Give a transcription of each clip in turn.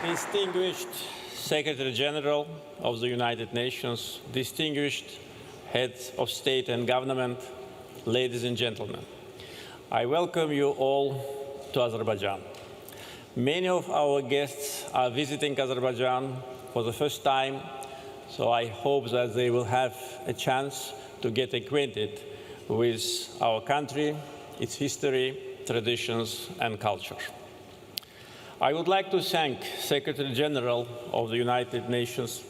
Distinguished Secretary General of the United Nations, distinguished heads of state and government, ladies and gentlemen, I welcome you all to Azerbaijan. Many of our guests are visiting Azerbaijan for the first time, so I hope that they will have a chance to get acquainted with our country, its history, traditions, and culture. I would like to thank Secretary General of the United Nations,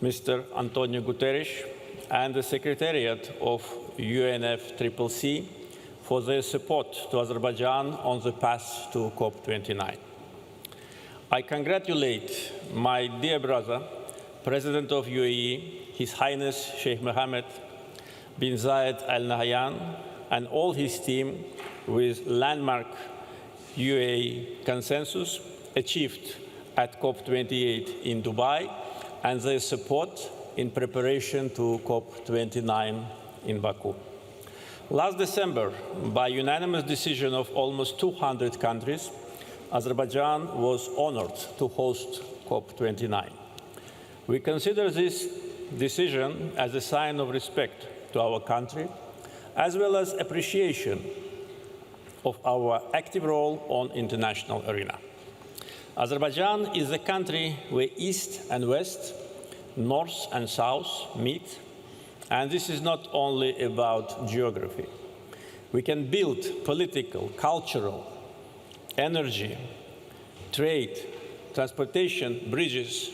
Mr. Antonio Guterres, and the Secretariat of UNFCCC for their support to Azerbaijan on the path to COP29. I congratulate my dear brother, President of UAE, His Highness Sheikh Mohammed bin Zayed Al Nahyan, and all his team with landmark UAE consensus achieved at COP28 in Dubai and their support in preparation to COP29 in Baku. Last December, by unanimous decision of almost 200 countries, Azerbaijan was honored to host COP29. We consider this decision as a sign of respect to our country, as well as appreciation of our active role on international arena. Azerbaijan is a country where East and West, North and South meet, and this is not only about geography. We can build political, cultural, energy, trade, transportation bridges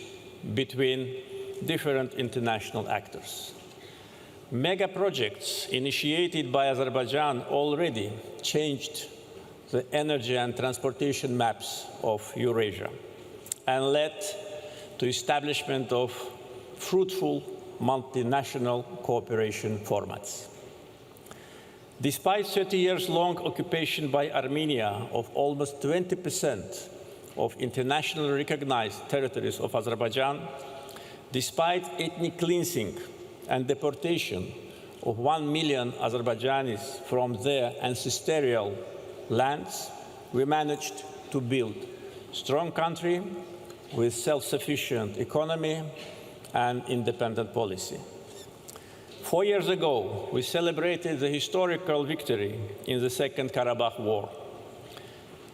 between different international actors. Mega projects initiated by Azerbaijan already changed the energy and transportation maps of Eurasia and led to establishment of fruitful multinational cooperation formats. Despite 30 years long occupation by Armenia of almost 20% of internationally recognized territories of Azerbaijan, despite ethnic cleansing and deportation of 1 million Azerbaijanis from their ancestral lands, we managed to build a strong country with self-sufficient economy and independent policy. 4 years ago, we celebrated the historical victory in the Second Karabakh War.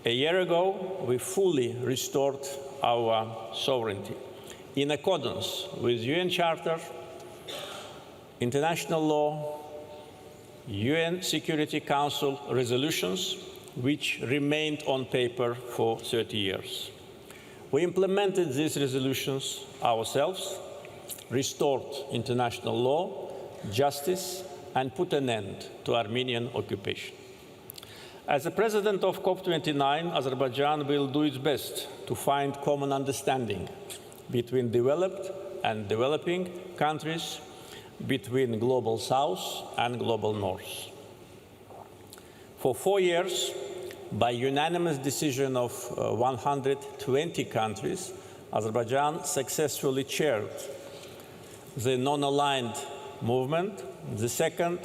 A year ago, we fully restored our sovereignty in accordance with UN Charter, international law, UN Security Council resolutions, which remained on paper for 30 years. We implemented these resolutions ourselves, restored international law, justice, and put an end to Armenian occupation. As the president of COP29, Azerbaijan will do its best to find common understanding between developed and developing countries, between Global South and Global North. For 4 years, by unanimous decision of 120 countries, Azerbaijan successfully chaired the non-aligned movement, the second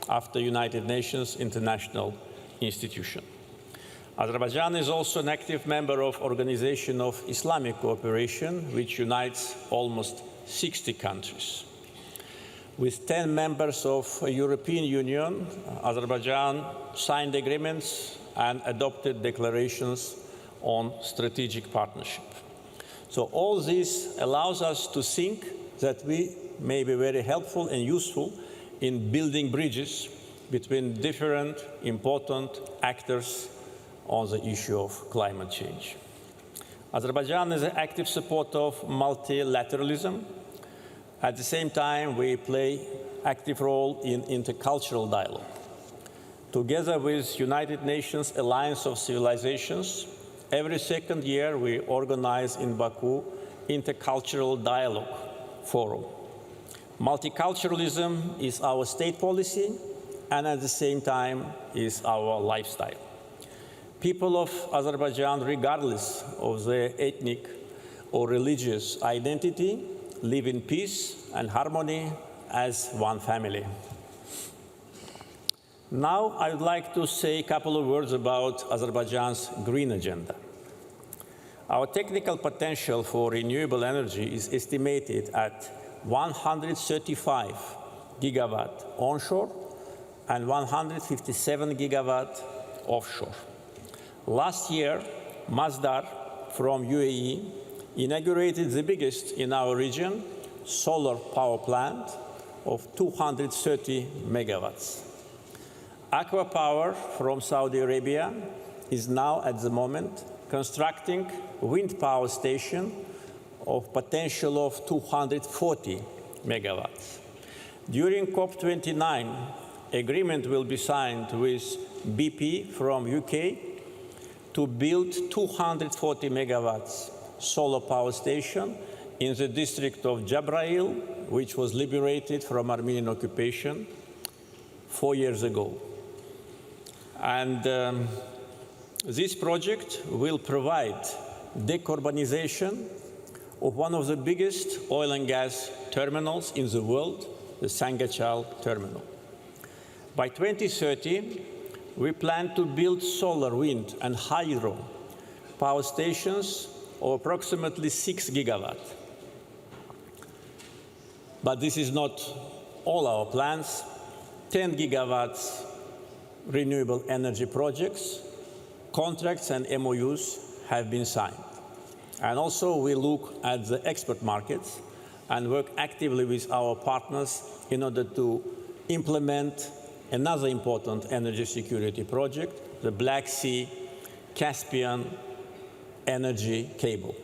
after United Nations International Institution. Azerbaijan is also an active member of Organization of Islamic Cooperation, which unites almost 60 countries. With 10 members of the European Union, Azerbaijan signed agreements and adopted declarations on strategic partnership. So all this allows us to think that we may be very helpful and useful in building bridges between different important actors on the issue of climate change. Azerbaijan is an active supporter of multilateralism. At the same time, we play an active role in intercultural dialogue. Together with United Nations Alliance of Civilizations, every second year we organize in Baku Intercultural Dialogue Forum. Multiculturalism is our state policy and at the same time is our lifestyle. People of Azerbaijan, regardless of their ethnic or religious identity, live in peace and harmony as one family. Now, I would like to say a couple of words about Azerbaijan's green agenda. Our technical potential for renewable energy is estimated at 135 gigawatt onshore and 157 gigawatt offshore. Last year, Masdar from UAE inaugurated the biggest in our region solar power plant of 230 megawatts. Aqua Power from Saudi Arabia is now at the moment constructing wind power station of potential of 240 megawatts. During COP29, agreement will be signed with BP from UK to build 240 megawatts solar power station in the district of Jabrail, which was liberated from Armenian occupation 4 years ago. And this project will provide decarbonization of one of the biggest oil and gas terminals in the world, the Sangachal terminal. By 2030, we plan to build solar, wind, and hydro power stations of approximately 6 gigawatts. But this is not all our plans. 10 gigawatts renewable energy projects, contracts and MOUs have been signed. And also we look at the export markets and work actively with our partners in order to implement another important energy security project, the Black Sea Caspian energy cable.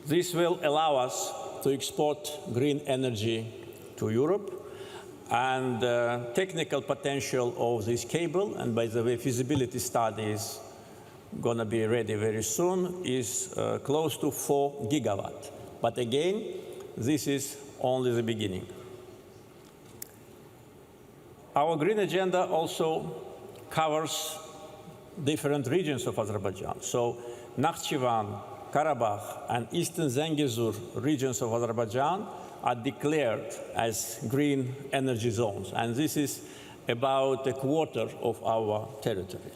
This will allow us to export green energy to Europe, and the technical potential of this cable, and by the way, feasibility study is going to be ready very soon, is close to 4 gigawatts. But again, this is only the beginning. Our green agenda also covers different regions of Azerbaijan. So Nakhchivan, Karabakh, and Eastern Zangezur regions of Azerbaijan are declared as green energy zones, and this is about a quarter of our territory.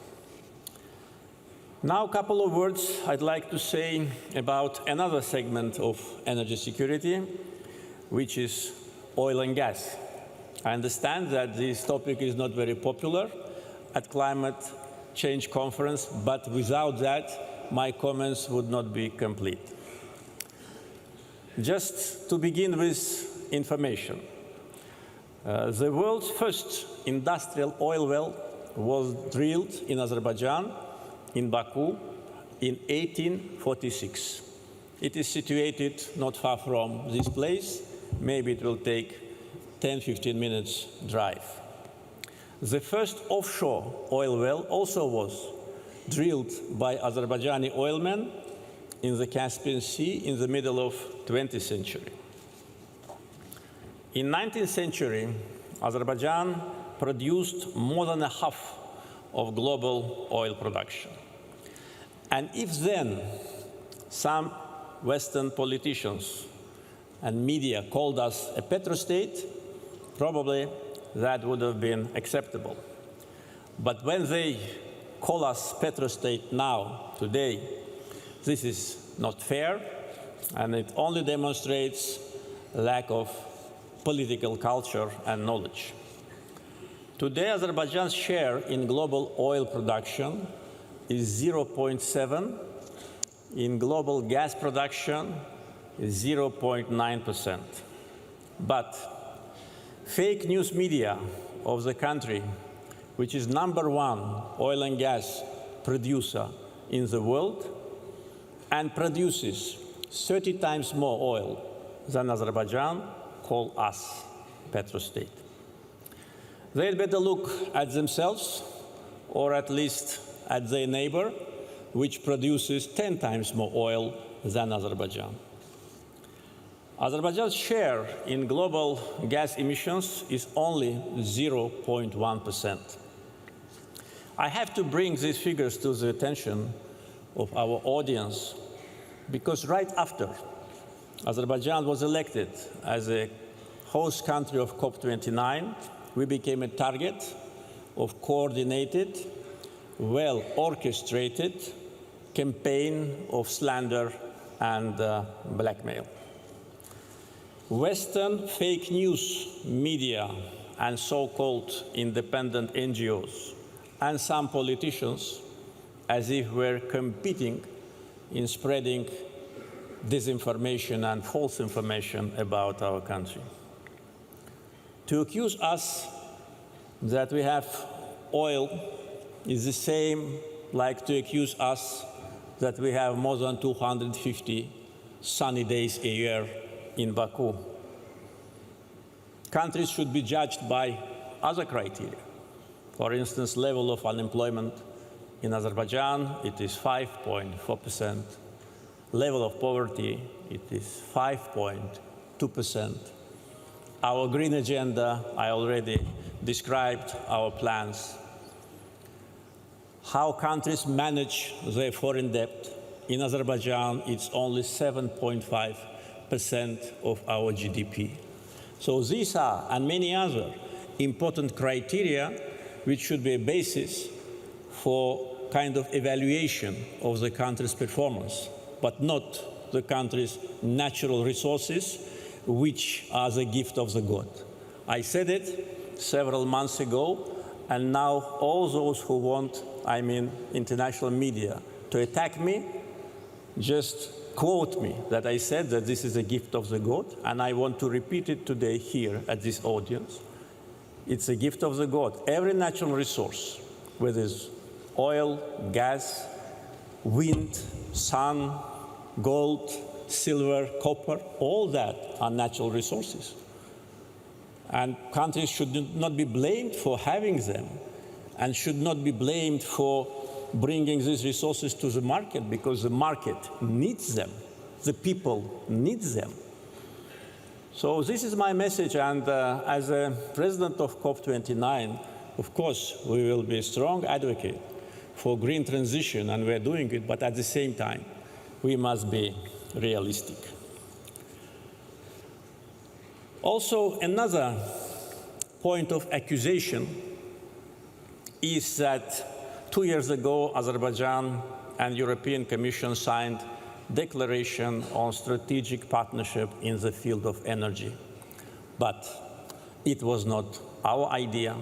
Now, a couple of words I'd like to say about another segment of energy security, which is oil and gas. I understand that this topic is not very popular at climate change conference, but without that, my comments would not be complete. Just to begin with information, the world's first industrial oil well was drilled in Azerbaijan, in Baku, in 1846. It is situated not far from this place. Maybe it will take 10-15 minutes drive. The first offshore oil well also was drilled by Azerbaijani oilmen in the Caspian Sea in the middle of 20th century. In 19th century, Azerbaijan produced more than a half of global oil production. And if then some Western politicians and media called us a petrostate, probably that would have been acceptable. But when they call us petrostate now, today, this is not fair, and it only demonstrates lack of political culture and knowledge. Today, Azerbaijan's share in global oil production is 0.7. In global gas production is 0.9%. But fake news media of the country, which is #1 oil and gas producer in the world and produces 30 times more oil than Azerbaijan, call us petrostate. They'd better look at themselves, or at least at their neighbor, which produces 10 times more oil than Azerbaijan. Azerbaijan's share in global gas emissions is only 0.1%. I have to bring these figures to the attention of our audience because right after Azerbaijan was elected as a host country of COP29, we became a target of coordinated, well-orchestrated campaign of slander and blackmail. Western fake news media and so-called independent NGOs and some politicians, as if we're competing in spreading disinformation and false information about our country. To accuse us that we have oil is the same like to accuse us that we have more than 250 sunny days a year in Baku. Countries should be judged by other criteria. For instance, level of unemployment. In Azerbaijan, it is 5.4%. Level of poverty, it is 5.2%. Our green agenda, I already described our plans. How countries manage their foreign debt. In Azerbaijan, it's only 7.5% of our GDP. So these are, and many other, important criteria which should be a basis for kind of evaluation of the country's performance, but not the country's natural resources, which are the gift of the God. I said it several months ago, and now all those who want, international media, to attack me, just quote me that I said that this is a gift of the God, and I want to repeat it today here at this audience. It's a gift of the God. Every natural resource, whether it's oil, gas, wind, sun, gold, silver, copper, all that are natural resources. And countries should not be blamed for having them and should not be blamed for bringing these resources to the market, because the market needs them. The people need them. So this is my message, and as a president of COP29, of course, we will be a strong advocate for green transition, and we're doing it, but at the same time, we must be realistic. Also, another point of accusation is that 2 years ago, Azerbaijan and European Commission signed declaration on strategic partnership in the field of energy. But it was not our idea.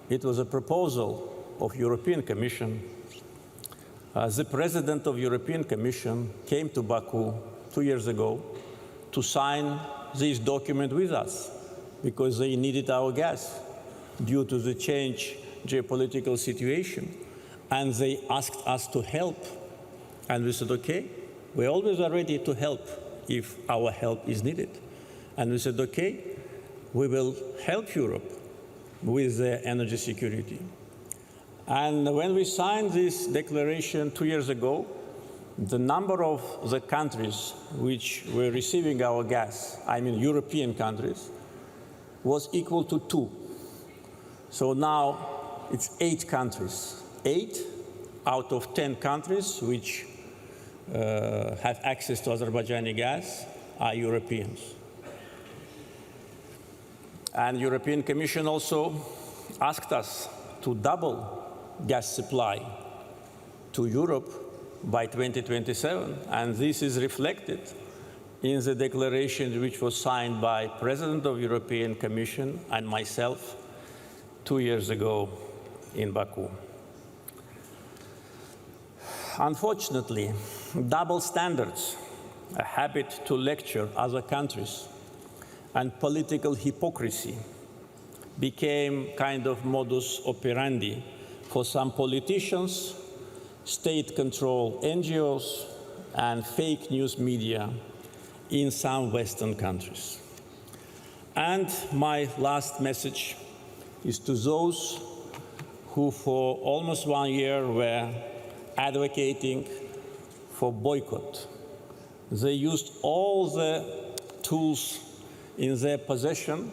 It was a proposal of European Commission. The President of European Commission came to Baku 2 years ago to sign this document with us because they needed our gas due to the change geopolitical situation. And they asked us to help. And we said, okay, we always are ready to help if our help is needed. And we said, okay, we will help Europe with their energy security. And when we signed this declaration 2 years ago, the number of the countries which were receiving our gas, European countries, was equal to 2. So now it's 8 countries. 8 out of 10 countries which have access to Azerbaijani gas are Europeans. And European Commission also asked us to double gas supply to Europe by 2027, and this is reflected in the declaration which was signed by President of European Commission and myself 2 years ago in Baku. Unfortunately, double standards, a habit to lecture other countries, and political hypocrisy became kind of modus operandi for some politicians, state-controlled NGOs, and fake news media in some Western countries. And my last message is to those who for almost 1 year were advocating for boycott. They used all the tools in their possession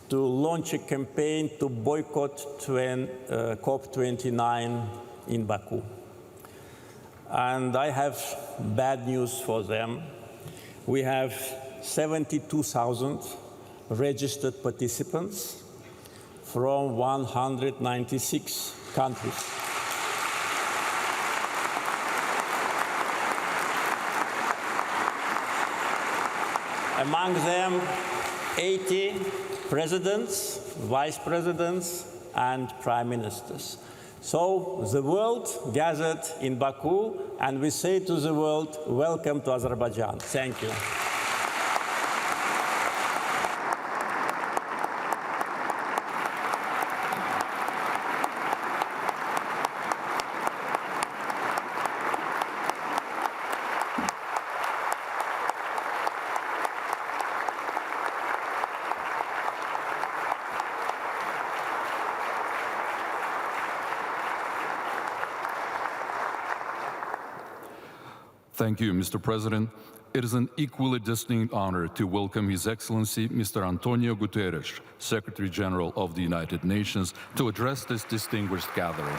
to launch a campaign to boycott COP29 in Baku. And I have bad news for them. We have 72,000 registered participants from 196 countries. among them 80 presidents, vice presidents, and prime ministers. So the world gathered in Baku, and we say to the world, welcome to Azerbaijan. Thank you. Thank you, Mr. President. It is an equally distinct honor to welcome His Excellency Mr. Antonio Guterres, Secretary General of the United Nations, to address this distinguished gathering.